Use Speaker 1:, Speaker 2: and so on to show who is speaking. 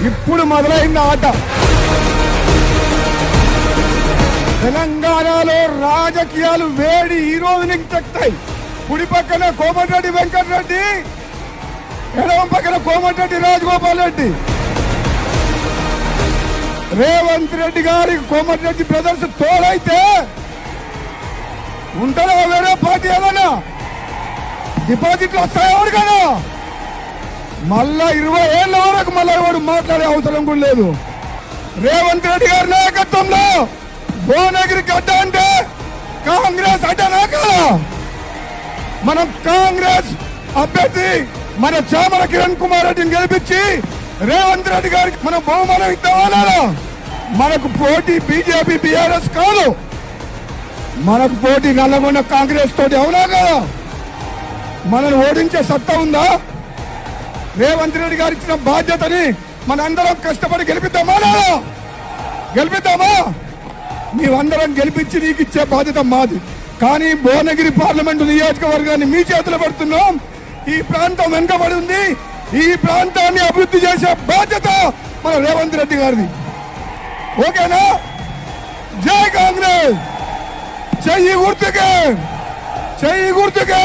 Speaker 1: ఇప్పుడు మొదలైంది ఆట. తెలంగాణలో రాజకీయాలు వేడి ఈ రోజు నుంచి తగ్గుతాయి. కుడి పక్కన కోమటిరెడ్డి వెంకటరెడ్డి, ఎడమ పక్కన కోమటిరెడ్డి రాజగోపాల్ రెడ్డి. రేవంత్ రెడ్డి గారికి కోమటిరెడ్డి బ్రదర్స్ తోడైతే ఉంటారా వేరే పార్టీ ఏదైనా? డిపాజిట్లు వస్తాయి ఎవరికైనా? మళ్ళా 20 ఏళ్ళ వరకు మళ్ళా ఎవరు మాట్లాడే అవసరం కూడా లేదు. రేవంత్ రెడ్డి గారి నాయకత్వంలో భువనగిరి గడ్డ అంటే కాంగ్రెస్ అడ్డనా కదా? మనం కాంగ్రెస్ అభ్యర్థి మన చామల కిరణ్ కుమార్ రెడ్డిని గెలిపించి రేవంత్ రెడ్డి గారికి మనం బహుమానం ఇద్దామన్నా? మనకు పోటీ బీజేపీ బీఆర్ఎస్ కాదు, మనకు పోటీ నల్లగొండ కాంగ్రెస్ తోటి. అవునా కదా? మనల్ని ఓడించే సత్తా ఉందా? రేవంత్ రెడ్డి గారు ఇచ్చిన బాధ్యతని మనందరం కష్టపడి గెలిపిద్దామా? గెలిపిద్దామా? మేమందరం గెలిపించి నీకు ఇచ్చే బాధ్యత మాది. కానీ భువనగిరి పార్లమెంటు నియోజకవర్గాన్ని మీ చేతిలో పెడుతున్నాం. ఈ ప్రాంతం వెనుకబడి ఉంది. ఈ ప్రాంతాన్ని అభివృద్ధి చేసే బాధ్యత మన రేవంత్ రెడ్డి గారిది. ఓకేనా? జై కాంగ్రెస్. చెయ్యి గుర్తుకే, చెయ్యి గుర్తుకే.